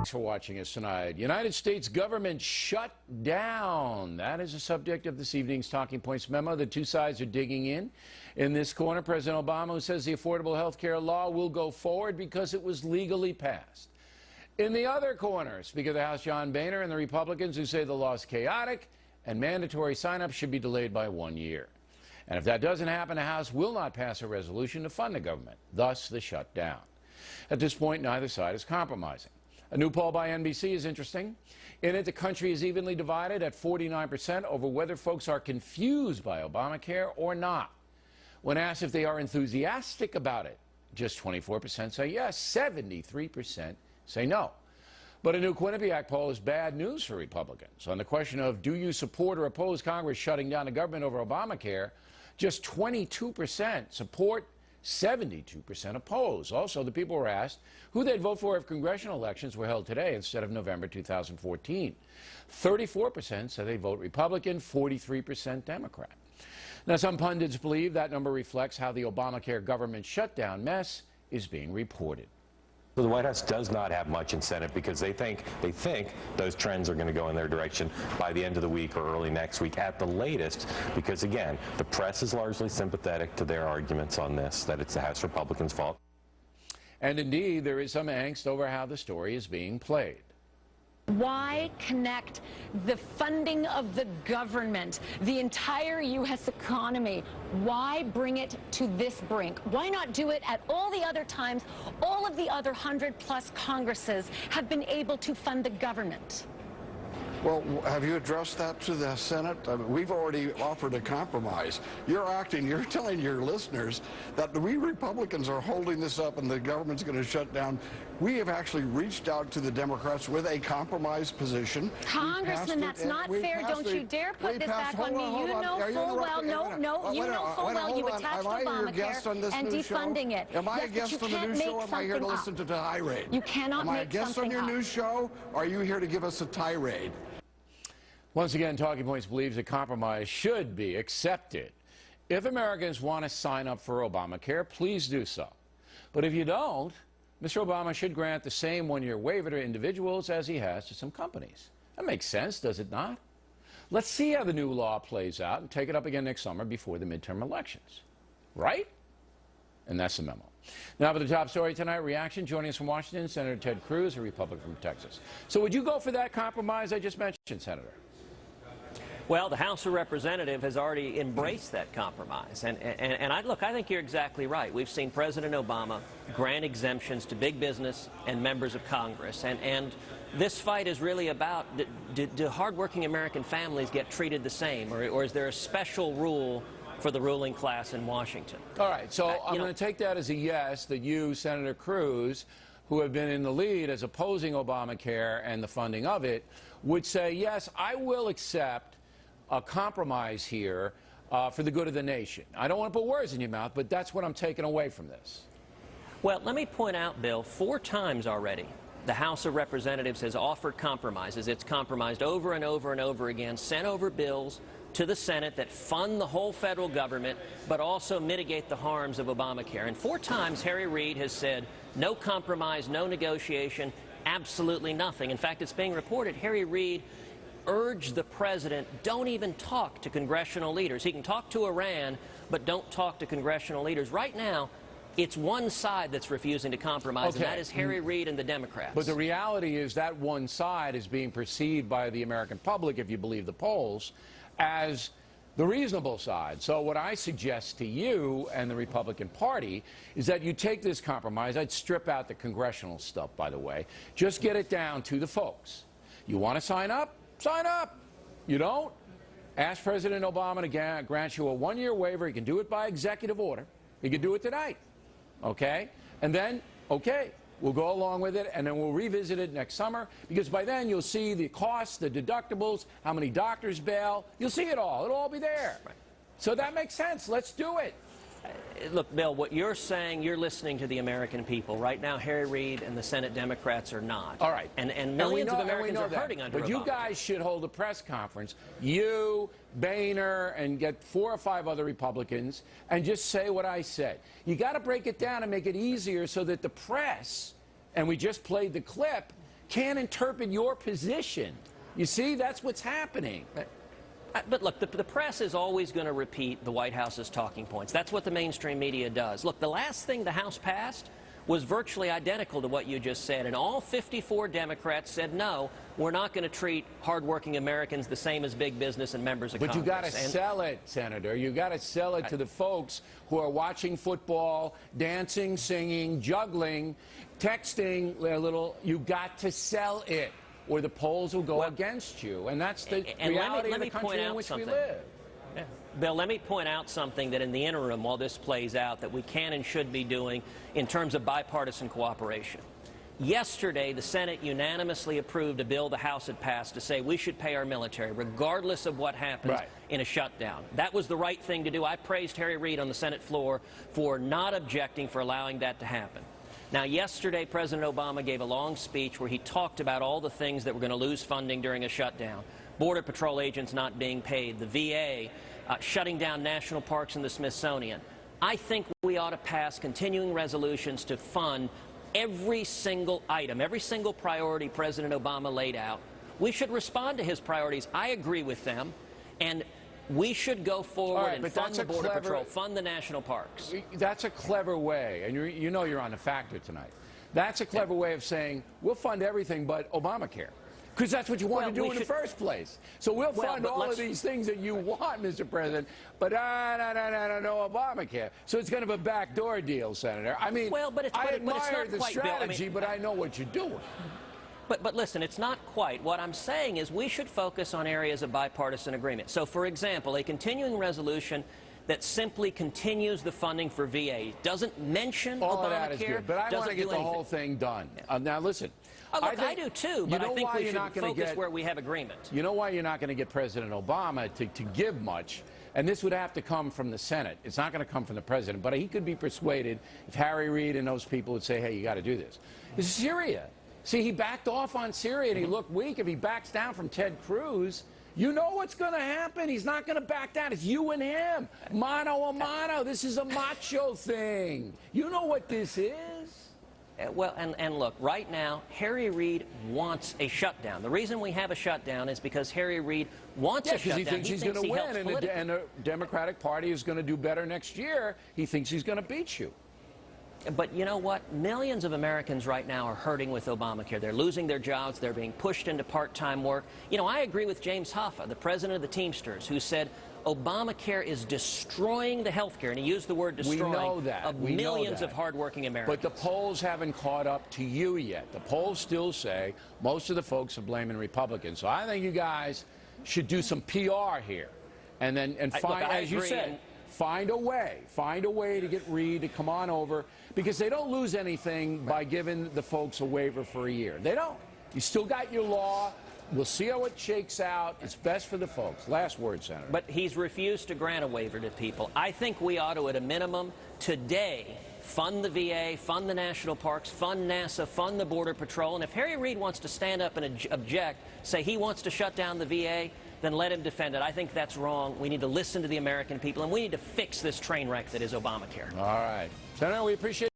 Thanks for watching us tonight. United States government shut down. That is the subject of this evening's Talking Points memo. The two sides are digging in. In this corner, President Obama, who says the Affordable Health Care law will go forward because it was legally passed. In the other corner, Speaker of the House John Boehner and the Republicans who say the law is chaotic and mandatory sign-ups should be delayed by 1 year. And if that doesn't happen, the House will not pass a resolution to fund the government, thus the shutdown. At this point, neither side is compromising. A new poll by NBC is interesting. In it, the country is evenly divided at 49% over whether folks are confused by Obamacare or not. When asked if they are enthusiastic about it, just 24% say yes, 73% say no. But a new Quinnipiac poll is bad news for Republicans. On the question of do you support or oppose Congress shutting down the government over Obamacare, just 22% support, 72% oppose. Also, the people were asked who they'd vote for if congressional elections were held today instead of November 2014. 34% said they'd vote Republican, 43% Democrat. Now, some pundits believe that number reflects how the Obamacare government shutdown mess is being reported. So the White House does not have much incentive because they think those trends are going to go in their direction by the end of the week or early next week at the latest, because again, the press is largely sympathetic to their arguments on this, that it's the House Republicans' fault. And indeed, there is some angst over how the story is being played. Why connect the funding of the government, the entire U.S. economy? Why bring it to this brink? Why not do it at all the other times all of the other 100+ Congresses have been able to fund the government? Well, have you addressed that to the Senate? I mean, we've already offered a compromise. You're telling your listeners that we Republicans are holding this up and the government's going to shut down. We have actually reached out to the Democrats with a compromise position. Congressman, that's not fair. Don't you dare put this back on me. You know full well, you know full well you attached Obamacare and defunding it. Am I a guest on the new show? Am I here to listen to the tirade? You cannot make something up. Am I a guest on your new show? Or are you here to give us a tirade? Once again, Talking Points believes a compromise should be accepted. If Americans want to sign up for Obamacare, please do so. But if you don't, Mr. Obama should grant the same one-year waiver to individuals as he has to some companies. That makes sense, does it not? Let's see how the new law plays out and take it up again next summer before the midterm elections. Right? And that's the memo. Now for the top story tonight, reaction. Joining us from Washington, Senator Ted Cruz, a Republican from Texas. So would you go for that compromise I just mentioned, Senator? Well, the House of Representatives has already embraced that compromise. And I think you're exactly right. We've seen President Obama grant exemptions to big business and members of Congress. And this fight is really about, do hardworking American families get treated the same? Or is there a special rule for the ruling class in Washington? All right, so I'm going to take that as a yes, that you, Senator Cruz, who have been in the lead as opposing Obamacare and the funding of it, would say, yes, I will accept a compromise here for the good of the nation. I don't want to put words in your mouth, but that's what I'm taking away from this. Well, let me point out, Bill, 4 times already the House of Representatives has offered compromises. It's compromised over and over and over again, sent over bills to the Senate that fund the whole federal government, but also mitigate the harms of Obamacare. And 4 times Harry Reid has said, no compromise, no negotiation, absolutely nothing. In fact, it's being reported Harry Reid urged the president, don't even talk to congressional leaders. He can talk to Iran, but don't talk to congressional leaders. Right now, it's one side that's refusing to compromise, and that is Harry Reid and the Democrats. But the reality is that one side is being perceived by the American public, if you believe the polls, as the reasonable side. So what I suggest to you and the Republican Party is that you take this compromise. I'd strip out the congressional stuff, by the way. Just get it down to the folks. You want to sign up? Sign up. You don't? Ask President Obama to grant you a 1-year waiver. He can do it by executive order. He can do it tonight. Okay? And then, okay, we'll go along with it, and then we'll revisit it next summer, because by then you'll see the costs, the deductibles, how many doctors bail. You'll see it all. It'll all be there. Right. So that makes sense. Let's do it. Look, Bill, what you're saying, you're listening to the American people. Right now, Harry Reid and the Senate Democrats are not. All right. And millions of Americans are hurting under Obama. But you guys should hold a press conference, you, Boehner, and get 4 or 5 other Republicans, and just say what I said. You got to break it down and make it easier so that the press, and we just played the clip, can't interpret your position. You see, that's what's happening. But look, the press is always going to repeat the White House's talking points. That's what the mainstream media does. Look, the last thing the House passed was virtually identical to what you just said, and all 54 Democrats said, no, we're not going to treat hardworking Americans the same as big business and members of Congress. But you got to sell it, Senator. You got to sell it to the folks who are watching football, dancing, singing, juggling, texting a little. You got to sell it, or the polls will go against you, and that's the reality of the country in which we live. Yeah. Bill, let me point out something that in the interim, while this plays out, that we can and should be doing in terms of bipartisan cooperation. Yesterday, the Senate unanimously approved a bill the House had passed to say we should pay our military regardless of what happens in a shutdown. That was the right thing to do. I praised Harry Reid on the Senate floor for not objecting, for allowing that to happen. Now, yesterday, President Obama gave a long speech where he talked about all the things that were going to lose funding during a shutdown. Border Patrol agents not being paid, the VA, shutting down national parks and the Smithsonian. I think we ought to pass continuing resolutions to fund every single item, every single priority President Obama laid out. We should respond to his priorities. I agree with them. And we should go forward and fund the Border Patrol, fund the national parks. That's a clever way, and you know you're on the factor tonight. That's a clever way of saying we'll fund everything but Obamacare. Because that's what you want to do in the first place. So we'll fund all of these things that you want, Mr. President, but no Obamacare. So it's kind of a backdoor deal, Senator. I mean, I admire the strategy, but I know what you're doing. But listen, it's not quite. What I'm saying is we should focus on areas of bipartisan agreement. So, for example, a continuing resolution that simply continues the funding for VA, doesn't mention all Obamacare, of that is good, but I want to get the whole thing done. Now, listen. Look, I do too, but I think we should focus where we have agreement. You know why you're not going to get President Obama to give much? And this would have to come from the Senate. It's not going to come from the president, but he could be persuaded if Harry Reid and those people would say, hey, you got to do this. It's Syria. See, he backed off on Syria and he looked weak. If he backs down from Ted Cruz, you know what's going to happen. He's not going to back down. It's you and him. Mano a mano. This is a macho thing. You know what this is. Well, and look, right now, Harry Reid wants a shutdown. The reason we have a shutdown is because Harry Reid wants a shutdown. Because he thinks he's going to win, and the Democratic Party is going to do better next year. He thinks he's going to beat you. But you know what? Millions of Americans right now are hurting with Obamacare. They're losing their jobs. They're being pushed into part-time work. You know, I agree with James Hoffa, the president of the Teamsters, who said Obamacare is destroying the health care, and he used the word destroying, of millions of hardworking Americans. But the polls haven't caught up to you yet. The polls still say most of the folks are blaming Republicans. So I think you guys should do some PR here, and find, as you said, find a way to get Reid to come on over, because they don't lose anything by giving the folks a waiver for a year. They don't. You still got your law. We'll see how it shakes out. It's best for the folks. Last word, Senator. But he's refused to grant a waiver to people. I think we ought to, at a minimum, today, fund the VA, fund the national parks, fund NASA, fund the Border Patrol. And if Harry Reid wants to stand up and object, say he wants to shut down the VA, then let him defend it. I think that's wrong. We need to listen to the American people, and we need to fix this train wreck that is Obamacare. All right. Senator, we appreciate